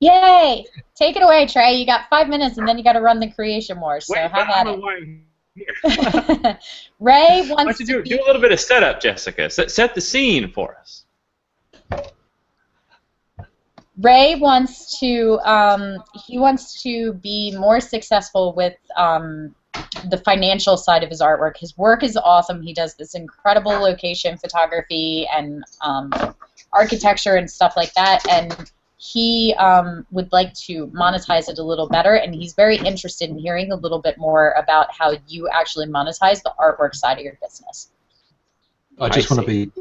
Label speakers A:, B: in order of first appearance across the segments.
A: Yay! Take it away, Trey. You got 5 minutes, and then you got to run the creation wars. So
B: Wait,
A: have
B: I
A: at
B: don't know
A: it.
B: why I'm here.
A: Ray
B: Why
A: wants
B: don't you
A: to
B: do a little bit of setup, Jessica? Set the scene for us.
A: Ray wants to he wants to be more successful with the financial side of his artwork. His work is awesome. He does this incredible location photography and architecture and stuff like that, and he would like to monetize it a little better, and he's very interested in hearing a little bit more about how you actually monetize the artwork side of your business.
C: I just want to be,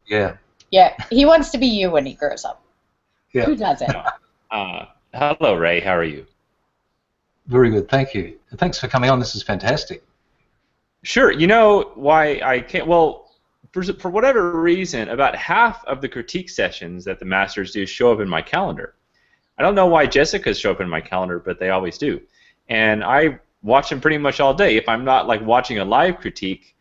C: yeah.
A: Yeah, he wants to be you when he grows up.
C: Yeah.
A: Who doesn't?
B: Hello, Ray. How are you?
C: Very good, thank you. And thanks for coming on. This is fantastic.
B: Sure. You know why I can't? Well, for whatever reason, about half of the critique sessions that the masters do show up in my calendar. I don't know why Jessica's show up in my calendar, but they always do. And I watch them pretty much all day. If I'm not like watching a live critique,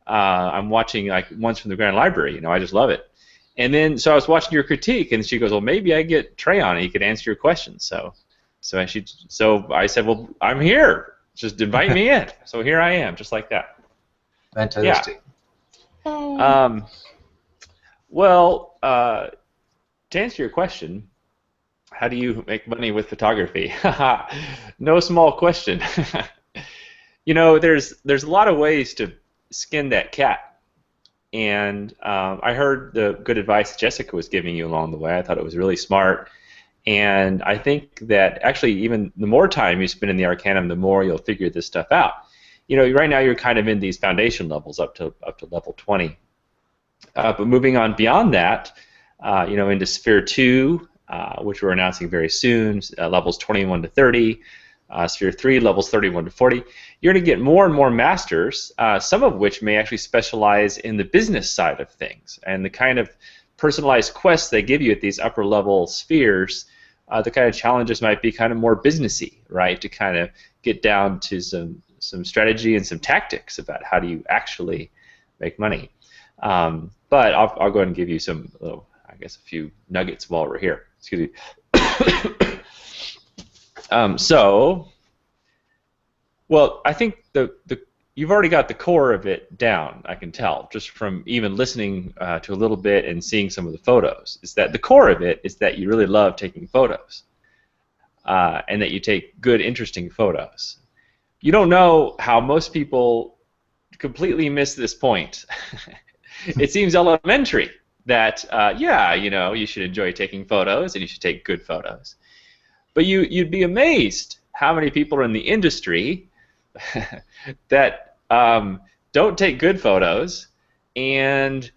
B: I'm watching like ones from the Grand Library. You know, I just love it. And then, so I was watching your critique, and she goes, "Well, maybe I get Trey on, and he could answer your questions." So I said, "Well, I'm here. Just invite me in." So here I am, just like that.
C: Fantastic.
B: Yeah. Well, to answer your question, how do you make money with photography? No small question. You know, there's a lot of ways to skin that cat. And I heard the good advice Jessica was giving you along the way. I thought it was really smart. And I think that actually even the more time you spend in the Arcanum, the more you'll figure this stuff out. You know, right now you're kind of in these foundation levels up to level 20. But moving on beyond that, you know, into Sphere 2, which we're announcing very soon, levels 21 to 30. Sphere 3, levels 31 to 40, you're going to get more and more masters, some of which may actually specialize in the business side of things. And the kind of personalized quests they give you at these upper level spheres, the kind of challenges might be kind of more businessy, right? To kind of get down to some strategy and some tactics about how do you actually make money. But I'll go ahead and give you some, I guess, a few nuggets while we're here. Excuse me. Well, I think you've already got the core of it down, I can tell, just from even listening to a little bit and seeing some of the photos, is that the core of it is that you really love taking photos and that you take good, interesting photos. You don't know how most people completely miss this point. It seems elementary that, yeah, you know, you should enjoy taking photos and you should take good photos. But you'd be amazed how many people are in the industry that don't take good photos and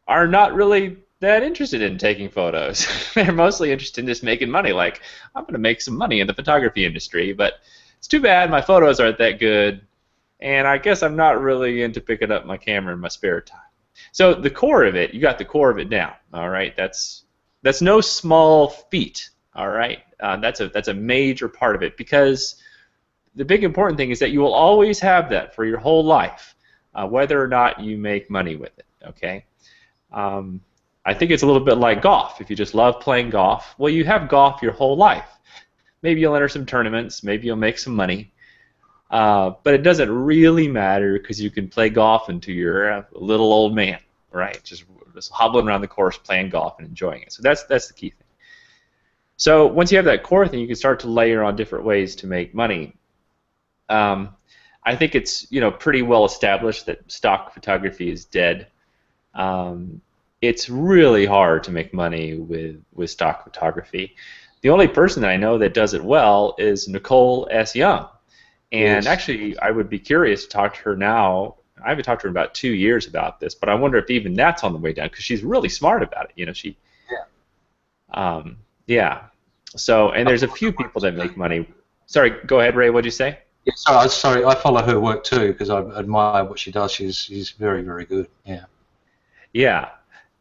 B: are not really that interested in taking photos. They're mostly interested in just making money. Like, I'm going to make some money in the photography industry, but it's too bad my photos aren't that good, and I guess I'm not really into picking up my camera in my spare time. So the core of it, you got the core of it down. All right, that's no small feat. All right, that's a major part of it, because the big important thing is that you will always have that for your whole life, whether or not you make money with it. Okay, I think it's a little bit like golf. If you just love playing golf, well, you have golf your whole life. Maybe you'll enter some tournaments, maybe you'll make some money, but it doesn't really matter because you can play golf until you're a little old man, right? Just hobbling around the course playing golf and enjoying it. So that's the key thing. So once you have that core thing, you can start to layer on different ways to make money. I think it's pretty well established that stock photography is dead. It's really hard to make money with stock photography. The only person that I know that does it well is Nicole S. Young. And
C: Yes.
B: actually, I would be curious to talk to her now. I haven't talked to her in about 2 years about this, but I wonder if even that's on the way down, because she's really smart about it. Yeah. So, and there's a few people that make money. Sorry, go ahead, Ray. What'd you say?
C: Yeah, sorry, I follow her work too because I admire what she does. She's very, very good. Yeah.
B: Yeah.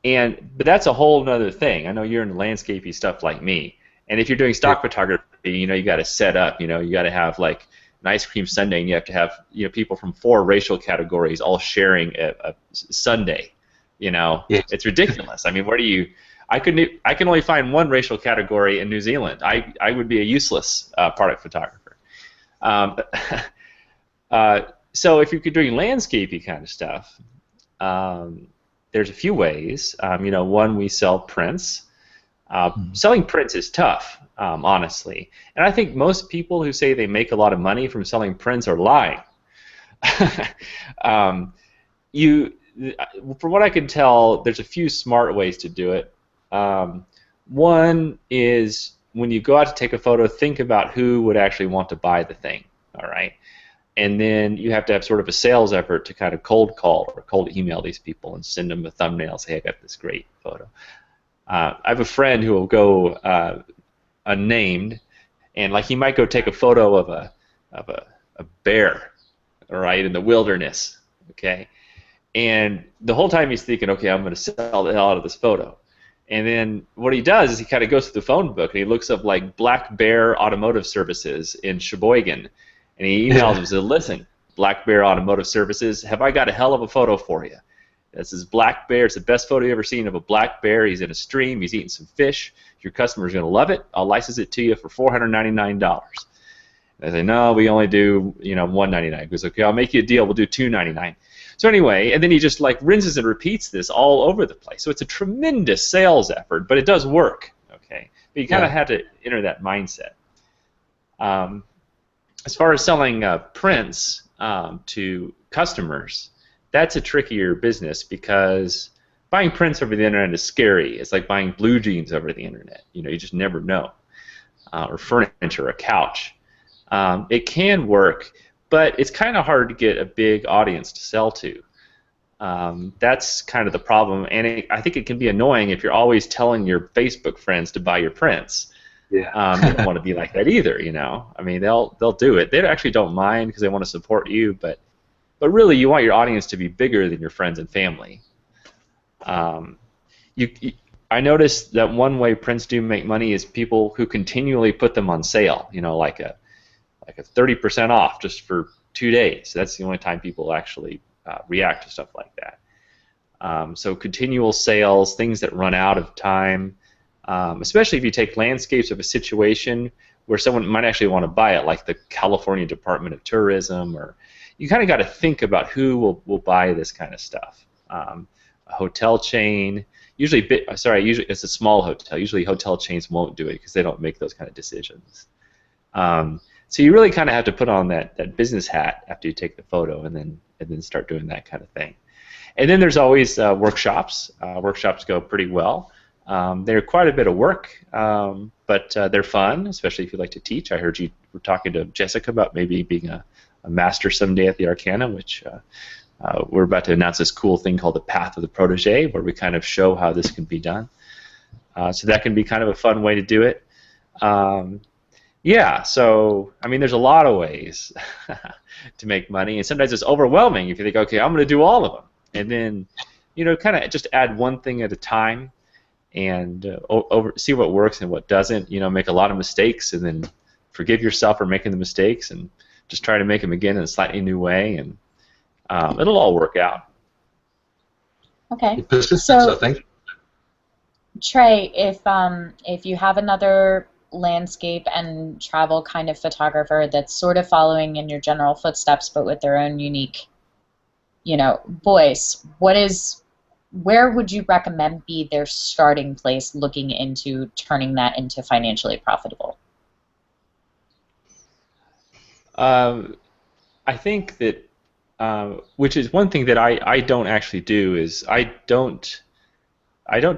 B: But that's a whole other thing. I know you're into landscapey stuff like me. And if you're doing stock photography, you got to set up. You got to have like an ice cream sundae, and you have to have people from 4 racial categories all sharing a sundae.
C: Yes.
B: It's ridiculous. I mean, where do you? I can only find one racial category in New Zealand. I would be a useless product photographer. Um, so if you're doing landscapey kind of stuff, there's a few ways. One, we sell prints. Selling prints is tough, honestly. And I think most people who say they make a lot of money from selling prints are lying. From what I can tell, there's a few smart ways to do it. One is when you go out to take a photo, think about who would actually want to buy the thing, all right? And then you have to have sort of a sales effort to kind of cold call or cold email these people and send them a thumbnail, say, hey, I got this great photo. I have a friend who will go unnamed, and like he might go take a photo of a bear, all right, in the wilderness, okay? And the whole time he's thinking, okay, I'm going to sell the hell out of this photo. And then what he does is he kind of goes to the phone book and he looks up like Black Bear Automotive Services in Sheboygan. And he emails him and says, listen, Black Bear Automotive Services, have I got a hell of a photo for you? This is black bear. It's the best photo you've ever seen of a black bear. He's in a stream. He's eating some fish. Your customer's going to love it. I'll license it to you for $499. I say, no, we only do $199. He goes, okay, I'll make you a deal. We'll do $299. So anyway, and then he just like rinses and repeats this all over the place. So it's a tremendous sales effort, but it does work. Okay, but you kind of have to enter that mindset. As far as selling prints to customers, that's a trickier business because buying prints over the internet is scary. It's like buying blue jeans over the internet. You just never know. Or furniture, a couch. It can work, but it's kind of hard to get a big audience to sell to. That's kind of the problem, and I think it can be annoying if you're always telling your Facebook friends to buy your prints.
C: Yeah.
B: You don't want to be like that either, I mean, they'll do it. They actually don't mind because they want to support you, but really you want your audience to be bigger than your friends and family. I noticed that one way prints do make money is people who continually put them on sale, like a 30% off just for 2 days. That's the only time people actually react to stuff like that. So continual sales, things that run out of time, especially if you take landscapes of a situation where someone might actually want to buy it, like the California Department of Tourism, or you kind of got to think about who will buy this kind of stuff. A hotel chain, usually it's a small hotel. Usually hotel chains won't do it because they don't make those kind of decisions. So you really kind of have to put on that business hat after you take the photo and then start doing that kind of thing. And then there's always workshops. Workshops go pretty well. They're quite a bit of work, but they're fun, especially if you like to teach. I heard you were talking to Jessica about maybe being a master someday at the Arcana, which we're about to announce this cool thing called the Path of the Protege, where we kind of show how this can be done. So that can be kind of a fun way to do it. Yeah, so, I mean, there's a lot of ways to make money, and sometimes it's overwhelming if you think, okay, I'm going to do all of them. And then, kind of just add one thing at a time and see what works and what doesn't. Make a lot of mistakes and then forgive yourself for making the mistakes and just try to make them again in a slightly new way, and it'll all work out.
A: Okay.
C: Persistence, I think.
A: Trey, if you have another landscape and travel kind of photographer that's sort of following in your general footsteps but with their own unique, voice, where would you recommend be their starting place looking into turning that into financially profitable?
B: I think that, which is one thing that I don't actually do, is I don't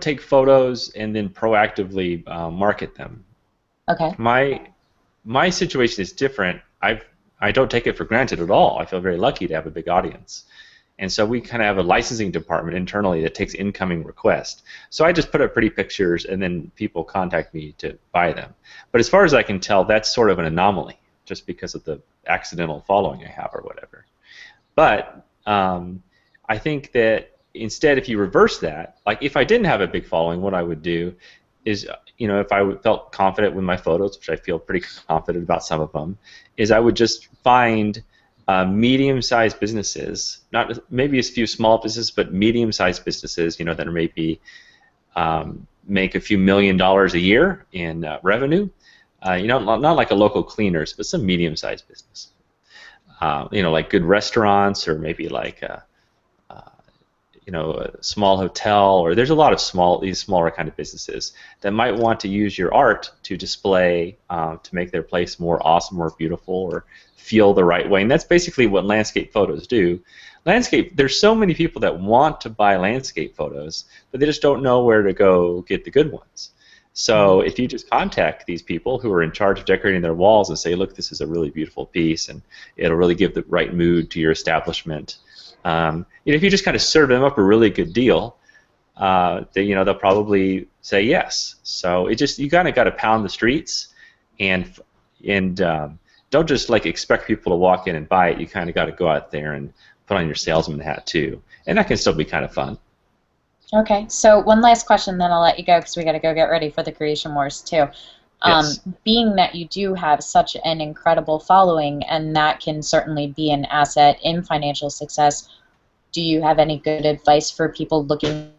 B: take photos and then proactively market them.
A: Okay.
B: My situation is different. I don't take it for granted at all. I feel very lucky to have a big audience. And so we kind of have a licensing department internally that takes incoming requests. So I just put up pretty pictures and then people contact me to buy them. But as far as I can tell, that's sort of an anomaly just because of the accidental following I have or whatever. But I think that instead, if you reverse that, like if I didn't have a big following, what I would do is, if I felt confident with my photos, which I feel pretty confident about some of them, is I would just find medium-sized businesses, not maybe a few small businesses, but medium-sized businesses, that are maybe make a few $1,000,000 a year in revenue. Not like a local cleaners, but some medium-sized business. Like good restaurants, or maybe like a small hotel, or there's a lot of these smaller kind of businesses that might want to use your art to display, to make their place more awesome or beautiful or feel the right way. And that's basically what landscape photos do. There's so many people that want to buy landscape photos, but they just don't know where to go get the good ones. So if you just contact these people who are in charge of decorating their walls and say, look, this is a really beautiful piece, and it'll really give the right mood to your establishment. If you just kind of serve them up a really good deal, they'll probably say yes. So you kind of got to pound the streets, and don't just like expect people to walk in and buy it. You kind of got to go out there and put on your salesman hat too, and that can still be kind of fun.
A: Okay, so one last question, then I'll let you go because we got to go get ready for the Creation Wars too.
B: Yes.
A: Being that you do have such an incredible following, and that can certainly be an asset in financial success, do you have any good advice for people looking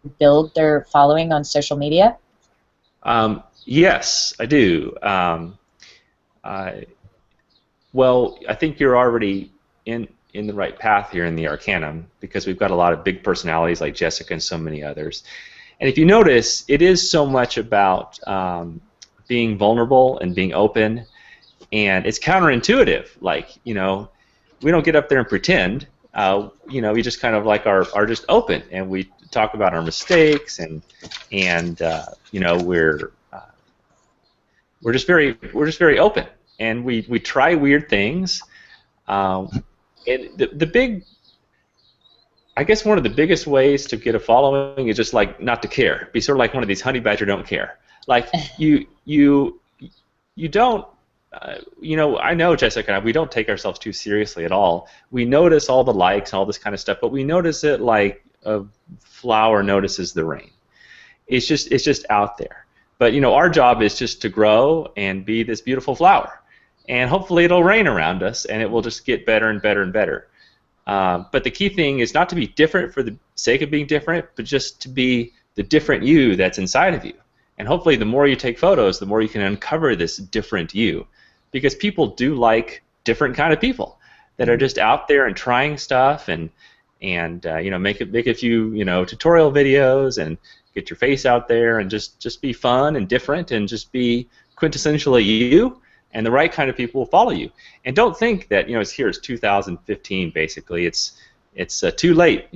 A: to build their following on social media?
B: Yes, I do. Well, I think you're already in the right path here in the Arcanum, because we've got a lot of big personalities like Jessica and so many others. And if you notice, it is so much about being vulnerable and being open, and it's counterintuitive. Like, we don't get up there and pretend. We just kind of like are just open, and we talk about our mistakes, and we're just very open, and we try weird things. And I guess one of the biggest ways to get a following is just like not to care. Be sort of like one of these honey badger don't care. Like you don't. I know Jessica and I, we don't take ourselves too seriously at all. We notice all the likes and all this kind of stuff, but we notice it like a flower notices the rain. It's just out there. But our job is just to grow and be this beautiful flower. And hopefully it'll rain around us, and it will just get better and better and better. But the key thing is not to be different for the sake of being different, but just to be the different you that's inside of you. And hopefully the more you take photos, the more you can uncover this different you. Because people do like different kind of people that are just out there and trying stuff, and make a few tutorial videos and get your face out there and just be fun and different and just be quintessentially you. And the right kind of people will follow you. And don't think that it's 2015 basically. It's too late.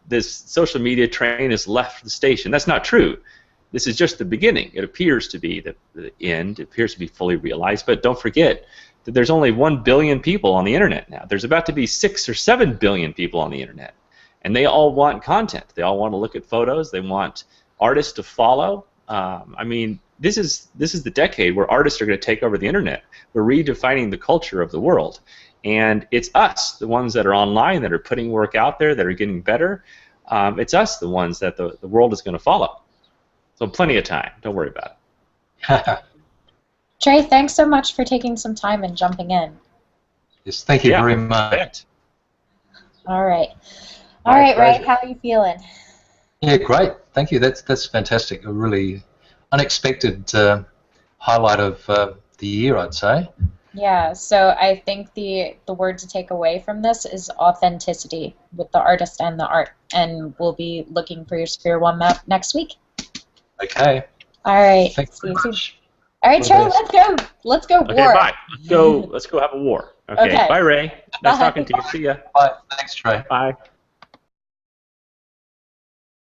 B: This social media train has left the station. That's not true. This is just the beginning. It appears to be the end. It appears to be fully realized. But don't forget that there's only 1 billion people on the internet now. There's about to be 6 or 7 billion people on the internet, and they all want content. They all want to look at photos. They want artists to follow. This is the decade where artists are going to take over the internet. We're redefining the culture of the world, and it's us, the ones that are online, that are putting work out there, that are getting better. It's us, the ones that the world is going to follow. So plenty of time. Don't worry about it.
A: Trey, thanks so much for taking some time and jumping in.
C: Yes, thank you very much.
A: All right. All right, Ray, how are you feeling?
C: Yeah, great. Thank you. That's fantastic. A really unexpected highlight of the year, I'd say.
A: Yeah, so I think the word to take away from this is authenticity with the artist and the art, and we'll be looking for your Sphere 1 map next week.
C: Okay.
A: All right.
C: Thanks very much.
A: All right, Trey, let's go. Let's go war.
B: Okay, bye. Let's go have a war. Okay. Bye, Ray. Nice talking to you. See ya.
C: Bye. Thanks, Trey.
B: Bye.